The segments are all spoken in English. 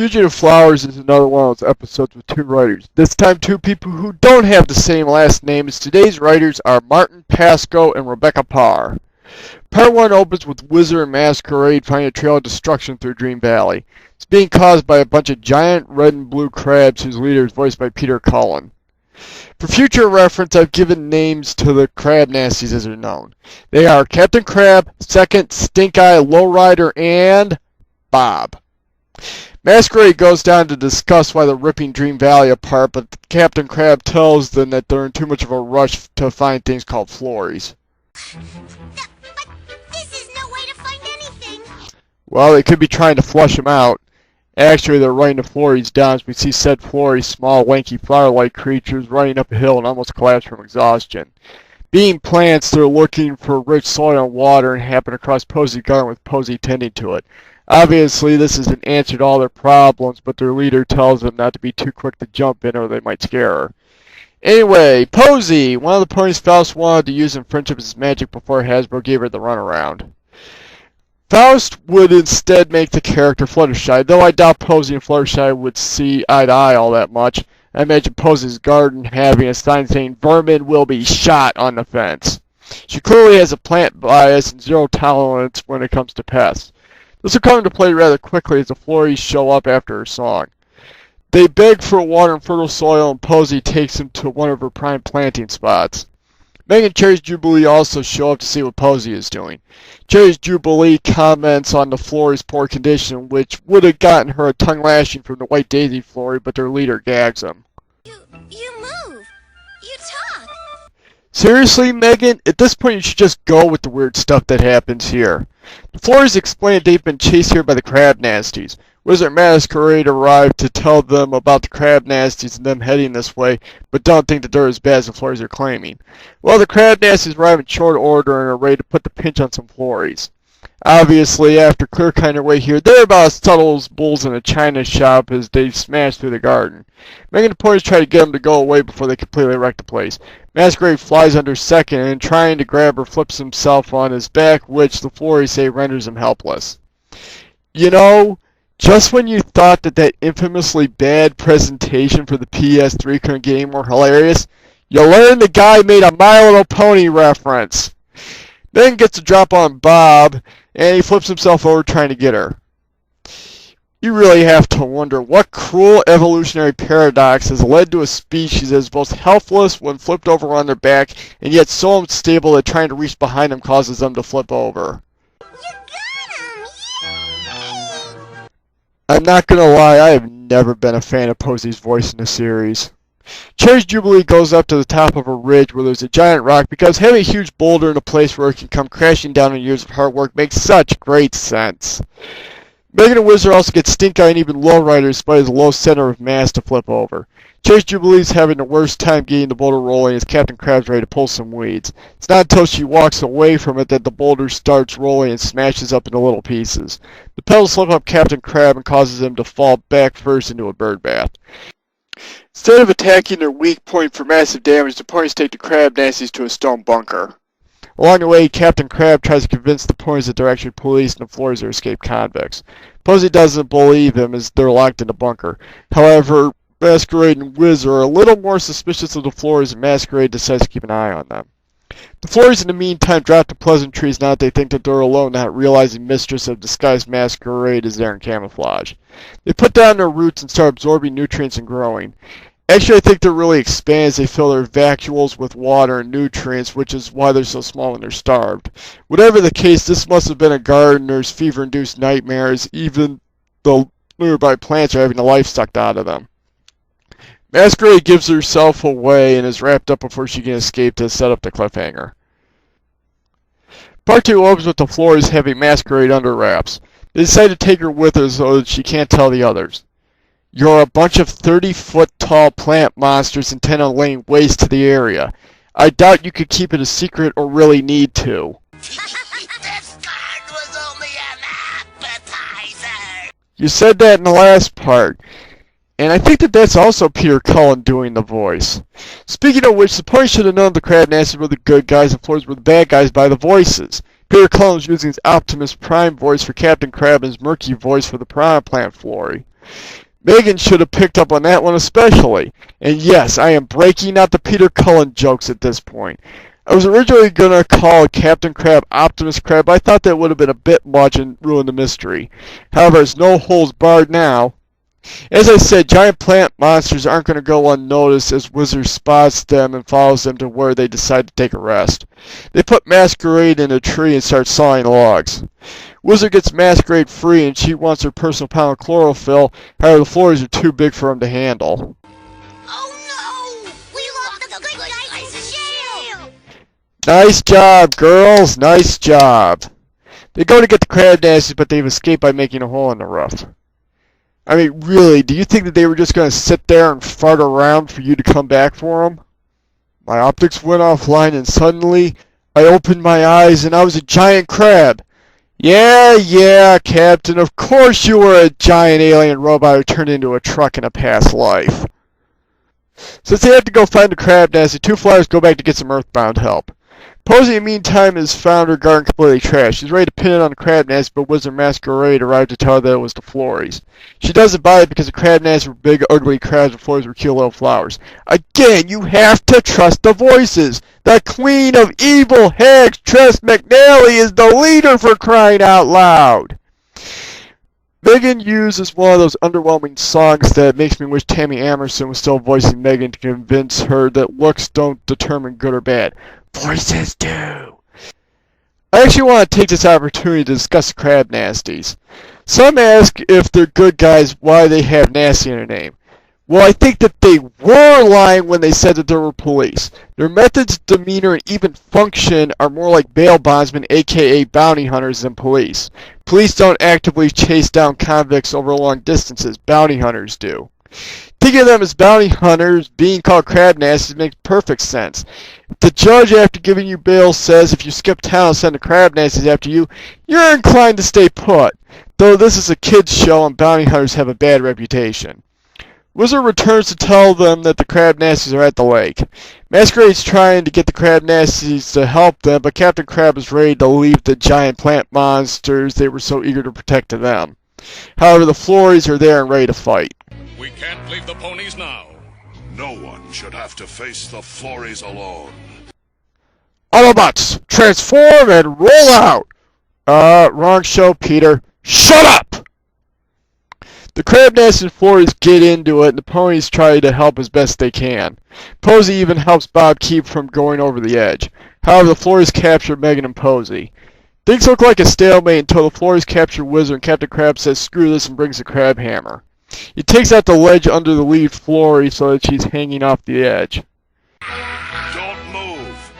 Fugitive Flowers is another one of those episodes with two writers. This time two people who don't have the same last name as today's writers are Martin Pasco and Rebecca Parr. Part 1 opens with Wizard and Masquerade finding a trail of destruction through Dream Valley. It's being caused by a bunch of giant red and blue crabs whose leader is voiced by Peter Cullen. For future reference, I've given names to the crab nasties as they're known. They are Captain Crab, Second, Stink Eye, Lowrider, and Bob. Masquerade goes down to discuss why they're ripping Dream Valley apart, but Captain Crab tells them that they're in too much of a rush to find things called flories. But this is no way to find anything. Well, they could be trying to flush them out. Actually, they're writing the flories down as we see said flories, small, lanky, flower-like creatures running up a hill and almost collapse from exhaustion. Being plants, they're looking for rich soil and water and happen across Posey's garden with Posey tending to it. Obviously, this is an answer to all their problems, but their leader tells them not to be too quick to jump in or they might scare her. Anyway, Posey, one of the ponies Faust wanted to use in Friendship as magic before Hasbro gave her the runaround. Faust would instead make the character Fluttershy, though I doubt Posey and Fluttershy would see eye to eye all that much. I imagine Posey's garden having a sign saying, "Vermin will be shot" on the fence. She clearly has a plant bias and zero tolerance when it comes to pests. This will come into play rather quickly as the flories show up after her song. They beg for water and fertile soil, and Posey takes them to one of her prime planting spots. Meg and Cherry's Jubilee also show up to see what Posey is doing. Cherry's Jubilee comments on the flory's poor condition, which would have gotten her a tongue lashing from the White Daisy flory, but their leader gags them. You move. You talk. Seriously, Megan? At this point you should just go with the weird stuff that happens here. The flories explain they've been chased here by the crab nasties. Wizard Masquerade arrived to tell them about the crab nasties and them heading this way, but don't think that they're as bad as the flories are claiming. Well, the crab nasties arrive in short order and are ready to put the pinch on some flories. Obviously, after clear kind of way here, they're about as subtle as bulls in a china shop as they smash through the garden. Meg and the ponies try to get them to go away before they completely wreck the place. Masquerade flies under second and trying to grab her flips himself on his back, which the flories say renders him helpless. You know, just when you thought that infamously bad presentation for the PS3 couldn't get any more hilarious, you learn the guy made a My Little Pony reference. Then gets a drop on Bob, and he flips himself over trying to get her. You really have to wonder what cruel evolutionary paradox has led to a species that is both helpless when flipped over on their back, and yet so unstable that trying to reach behind them causes them to flip over. You got him. Yay! I'm not gonna lie, I have never been a fan of Posey's voice in the series. Cherry's Jubilee goes up to the top of a ridge where there's a giant rock because having a huge boulder in a place where it can come crashing down in years of hard work makes such great sense. Megan and Wizard also get Stink Eye and even Lowrider despite his low center of mass to flip over. Cherry's Jubilee's having the worst time getting the boulder rolling as Captain Crab's ready to pull some weeds. It's not until she walks away from it that the boulder starts rolling and smashes up into little pieces. The pedals slip up Captain Crab and causes him to fall back first into a bird bath. Instead of attacking their weak point for massive damage, the ponies take the crab nasties to a stone bunker. Along the way, Captain Crab tries to convince the ponies that they're actually police and the flories are escaped convicts. Posey doesn't believe him as they're locked in the bunker. However, Masquerade and Wizard are a little more suspicious of the flories, and Masquerade decides to keep an eye on them. The flories in the meantime drop to pleasantries now that they think that they're alone, not realizing Mistress of Disguised Masquerade is there in camouflage. They put down their roots and start absorbing nutrients and growing. Actually, I think they're really expanded as they fill their vacuoles with water and nutrients, which is why they're so small when they're starved. Whatever the case, this must have been a gardener's fever-induced nightmares, even though nearby plants are having the life sucked out of them. Masquerade gives herself away and is wrapped up before she can escape to set up the cliffhanger. Part 2 opens with the flories having Masquerade under wraps. They decide to take her with her so that she can't tell the others. You're a bunch of 30-foot-tall plant monsters intent on laying waste to the area. I doubt you could keep it a secret or really need to. This card was only an appetizer. You said that in the last part. And I think that that's also Peter Cullen doing the voice. Speaking of which, the ponies should have known the crab nasties were the good guys and floors were the bad guys by the voices. Peter Cullen is using his Optimus Prime voice for Captain Crab and his Murky voice for the Piranha Plant Flory. Megan should have picked up on that one especially. And yes, I am breaking out the Peter Cullen jokes at this point. I was originally going to call Captain Crab Optimus Crab, but I thought that would have been a bit much and ruined the mystery. However, there's no holds barred now. As I said, giant plant monsters aren't going to go unnoticed as Wizard spots them and follows them to where they decide to take a rest. They put Masquerade in a tree and start sawing logs. Wizard gets Masquerade free and she wants her personal pound of chlorophyll, however the floors are too big for him to handle. Oh no! We locked the good guys in jail! Nice job, girls, nice job. They go to get the crab nasties, but they've escaped by making a hole in the roof. I mean, really, do you think that they were just going to sit there and fart around for you to come back for them? My optics went offline and suddenly I opened my eyes and I was a giant crab. Yeah, Captain, of course you were a giant alien robot who turned into a truck in a past life. Since they have to go find the crab nest, the two flyers go back to get some earthbound help. Posey, in the meantime, has found her garden completely trashed. She's ready to pin it on the crab nest, but Wizard Masquerade arrived to tell her that it was the Flories. She doesn't buy it because the crab nests were big, ugly crabs and Flories were cute little flowers. Again, you have to trust the voices. The Queen of Evil Hags, Tress McNally, is the leader, for crying out loud. Megan uses one of those underwhelming songs that makes me wish Tammy Amerson was still voicing Megan to convince her that looks don't determine good or bad. Voices do. I actually want to take this opportunity to discuss the crab nasties. Some ask if they're good guys why they have nasty in their name. Well, I think that they were lying when they said that they were police. Their methods, demeanor, and even function are more like bail bondsmen, aka bounty hunters, than police. Police don't actively chase down convicts over long distances. Bounty hunters do. Thinking of them as bounty hunters being called crab nasties makes perfect sense. If the judge, after giving you bail, says if you skip town and send the crab nasties after you, you're inclined to stay put. Though this is a kids show and bounty hunters have a bad reputation. Wizard returns to tell them that the crab nasties are at the lake. Masquerade's trying to get the crab nasties to help them, but Captain Crab is ready to leave the giant plant monsters they were so eager to protect to them. However, the Flories are there and ready to fight. We can't leave the ponies now. No one should have to face the Flories alone. Autobots, transform and roll out! Wrong show, Peter. Shut up! The crab nasties and Flories get into it, and the ponies try to help as best they can. Posey even helps Bob keep from going over the edge. However, the Flories capture Megan and Posey. Things look like a stalemate until the Flories capture Wizard, and Captain Crab says screw this and brings the crab hammer. He takes out the ledge under the lead Flory so that she's hanging off the edge. Don't move.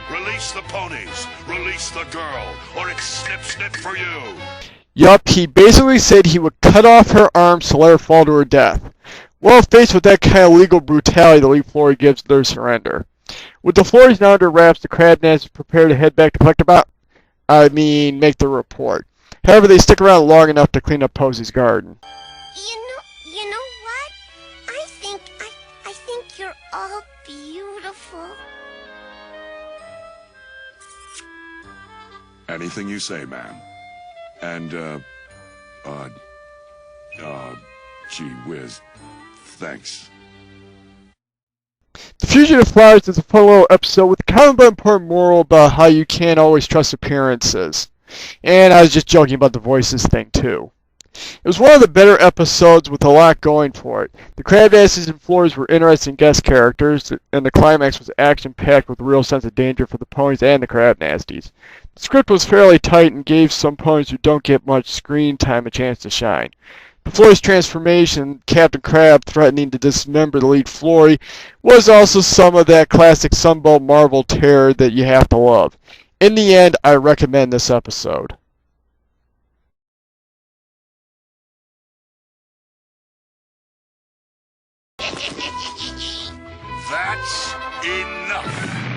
Release the ponies. Release the girl, or it's snip for you. Yup, he basically said he would cut off her arms to let her fall to her death. Well, faced with that kind of legal brutality, the lead Flory gives their surrender. With the Flories now under wraps, the crab nasties prepare to head back to make the report. However, they stick around long enough to clean up Posey's garden. You know what? I think you're all beautiful. Anything you say, ma'am. And, gee whiz, thanks. The Fugitive Flowers is a fun little episode with a kind of important moral about how you can't always trust appearances. And I was just joking about the voices thing, too. It was one of the better episodes with a lot going for it. The crab nasties and Flories were interesting guest characters, and the climax was action-packed with a real sense of danger for the ponies and the crab nasties. The script was fairly tight and gave some ponies who don't get much screen time a chance to shine. The Flory's transformation, Captain Crab threatening to dismember the lead Flory, was also some of that classic Sunbolt Marvel terror that you have to love. In the end, I recommend this episode. That's enough.